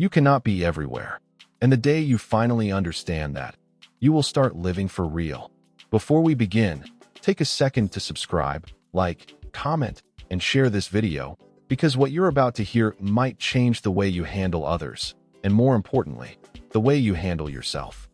You cannot be everywhere. And the day you finally understand that, you will start living for real. Before we begin, take a second to subscribe, like, comment, and share this video, because what you're about to hear might change the way you handle others, and more importantly, the way you handle yourself.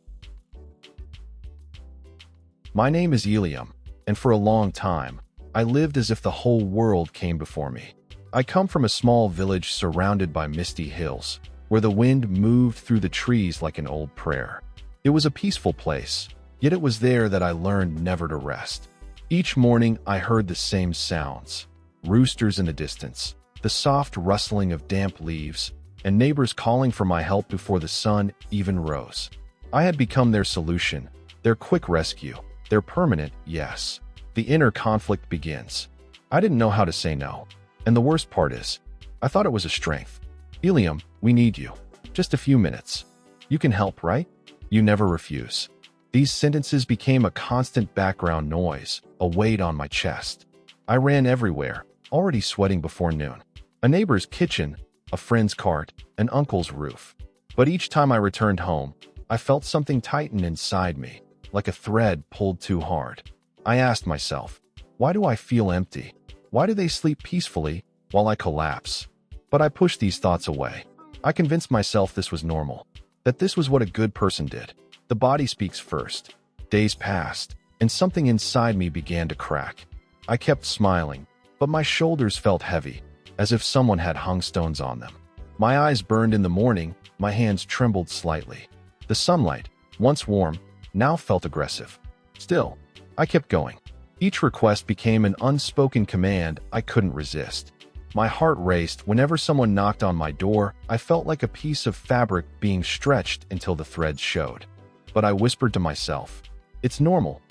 My name is Eliam, and for a long time, I lived as if the whole world came before me. I come from a small village surrounded by misty hills, where the wind moved through the trees like an old prayer. It was a peaceful place, yet it was there that I learned never to rest. Each morning I heard the same sounds: roosters in the distance, the soft rustling of damp leaves, and neighbors calling for my help before the sun even rose. I had become their solution, their quick rescue, their permanent yes. The inner conflict begins. I didn't know how to say no. And the worst part is, I thought it was a strength. Eliam, we need you. Just a few minutes. You can help, right? You never refuse. These sentences became a constant background noise, a weight on my chest. I ran everywhere, already sweating before noon. A neighbor's kitchen, a friend's cart, an uncle's roof. But each time I returned home, I felt something tighten inside me, like a thread pulled too hard. I asked myself, why do I feel empty? Why do they sleep peacefully while I collapse? But I pushed these thoughts away. I convinced myself this was normal, that this was what a good person did. The body speaks first. Days passed, and something inside me began to crack. I kept smiling, but my shoulders felt heavy, as if someone had hung stones on them. My eyes burned in the morning, my hands trembled slightly. The sunlight, once warm, now felt aggressive. Still, I kept going. Each request became an unspoken command I couldn't resist. My heart raced whenever someone knocked on my door. I felt like a piece of fabric being stretched until the threads showed. But I whispered to myself, it's normal.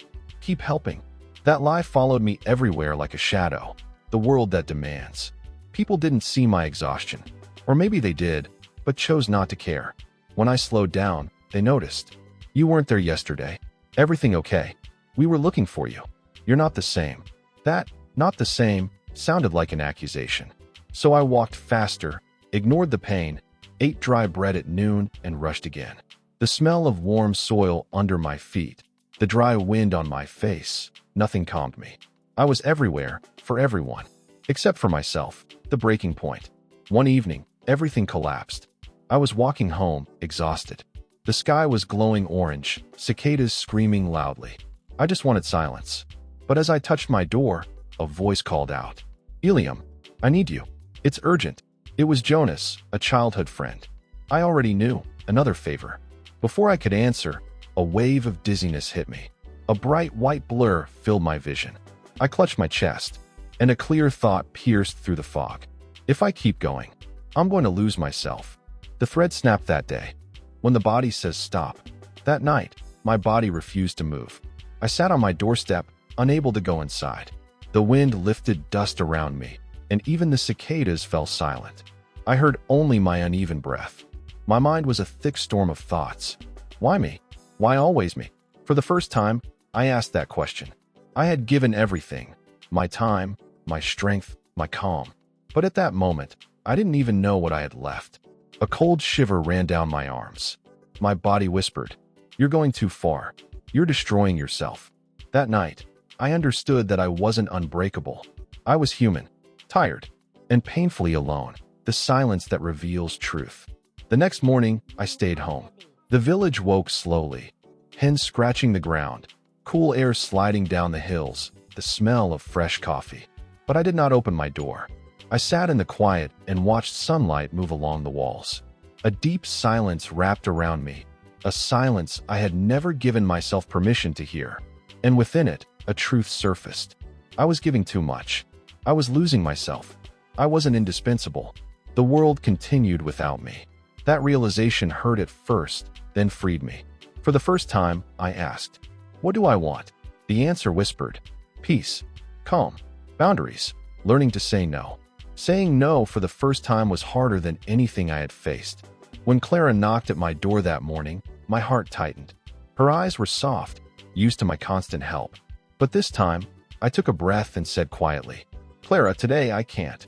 Keep helping. That lie followed me everywhere like a shadow. The world that demands. People didn't see my exhaustion. Or maybe they did, but chose not to care. When I slowed down, they noticed. You weren't there yesterday. Everything okay? We were looking for you. You're not the same. That, not the same, sounded like an accusation. So I walked faster, ignored the pain, ate dry bread at noon, and rushed again. The smell of warm soil under my feet, the dry wind on my face, nothing calmed me. I was everywhere, for everyone. Except for myself, the breaking point. One evening, everything collapsed. I was walking home, exhausted. The sky was glowing orange, cicadas screaming loudly. I just wanted silence. But as I touched my door, a voice called out, Eliam, I need you. It's urgent. It was Jonas, a childhood friend. I already knew, another favor. Before I could answer, a wave of dizziness hit me. A bright white blur filled my vision. I clutched my chest, and a clear thought pierced through the fog. If I keep going, I'm going to lose myself. The thread snapped that day. When the body says stop. That night, my body refused to move. I sat on my doorstep, unable to go inside. The wind lifted dust around me, and even the cicadas fell silent. I heard only my uneven breath. My mind was a thick storm of thoughts. Why me? Why always me? For the first time, I asked that question. I had given everything. My time, my strength, my calm. But at that moment, I didn't even know what I had left. A cold shiver ran down my arms. My body whispered, you're going too far. You're destroying yourself. That night, I understood that I wasn't unbreakable. I was human, tired, and painfully alone, the silence that reveals truth. The next morning, I stayed home. The village woke slowly, hens scratching the ground, cool air sliding down the hills, the smell of fresh coffee. But I did not open my door. I sat in the quiet and watched sunlight move along the walls. A deep silence wrapped around me, a silence I had never given myself permission to hear. And within it, a truth surfaced. I was giving too much. I was losing myself. I wasn't indispensable. The world continued without me. That realization hurt at first, then freed me. For the first time, I asked, what do I want? The answer whispered, peace, calm, boundaries, learning to say no. Saying no for the first time was harder than anything I had faced. When Clara knocked at my door that morning, my heart tightened. Her eyes were soft, used to my constant help. But this time, I took a breath and said quietly, Clara, today I can't.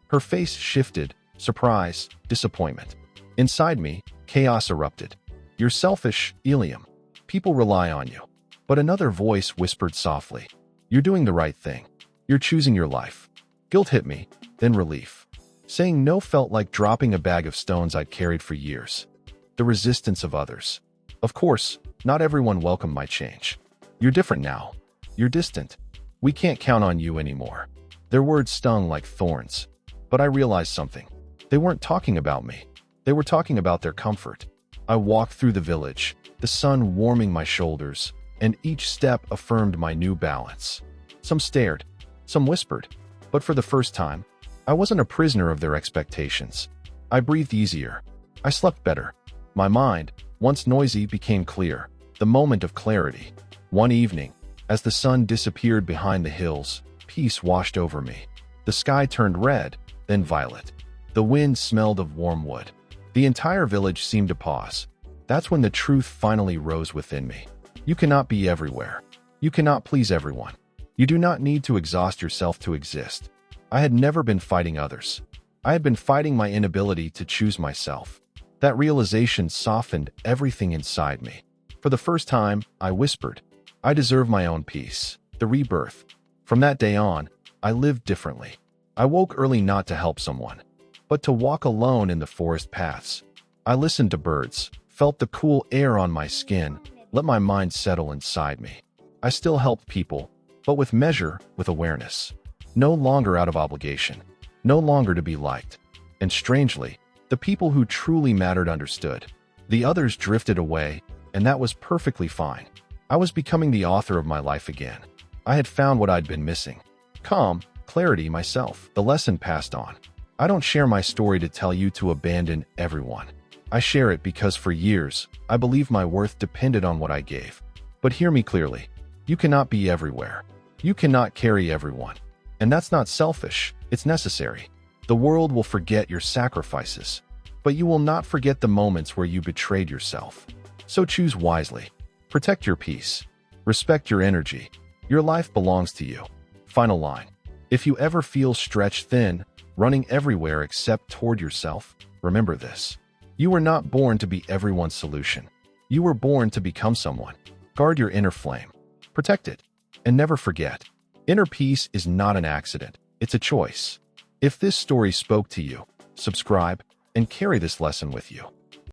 Her face shifted, surprise, disappointment. Inside me, chaos erupted. "You're selfish, Eliam. People rely on you." But another voice whispered softly, "You're doing the right thing. You're choosing your life." Guilt hit me, then relief. Saying no felt like dropping a bag of stones I'd carried for years. The resistance of others. Of course, not everyone welcomed my change. "You're different now. You're distant. We can't count on you anymore." Their words stung like thorns. But I realized something. They weren't talking about me. They were talking about their comfort. I walked through the village, the sun warming my shoulders, and each step affirmed my new balance. Some stared, some whispered, but for the first time, I wasn't a prisoner of their expectations. I breathed easier. I slept better. My mind, once noisy, became clear. The moment of clarity. One evening, as the sun disappeared behind the hills, peace washed over me. The sky turned red, then violet. The wind smelled of warm wood. The entire village seemed to pause. That's when the truth finally rose within me. You cannot be everywhere. You cannot please everyone. You do not need to exhaust yourself to exist. I had never been fighting others. I had been fighting my inability to choose myself. That realization softened everything inside me. For the first time, I whispered, "I deserve my own peace." The rebirth. From that day on, I lived differently. I woke early not to help someone, but to walk alone in the forest paths. I listened to birds, felt the cool air on my skin, let my mind settle inside me. I still helped people, but with measure, with awareness. No longer out of obligation, no longer to be liked. And strangely, the people who truly mattered understood. The others drifted away, and that was perfectly fine. I was becoming the author of my life again. I had found what I'd been missing. Calm, clarity, myself. The lesson passed on. I don't share my story to tell you to abandon everyone. I share it because for years, I believed my worth depended on what I gave. But hear me clearly. You cannot be everywhere. You cannot carry everyone. And that's not selfish, it's necessary. The world will forget your sacrifices, but you will not forget the moments where you betrayed yourself. So choose wisely. Protect your peace. Respect your energy. Your life belongs to you. Final line. If you ever feel stretched thin, running everywhere except toward yourself, remember this. You were not born to be everyone's solution. You were born to become someone. Guard your inner flame. Protect it. And never forget, inner peace is not an accident. It's a choice. If this story spoke to you, subscribe and carry this lesson with you.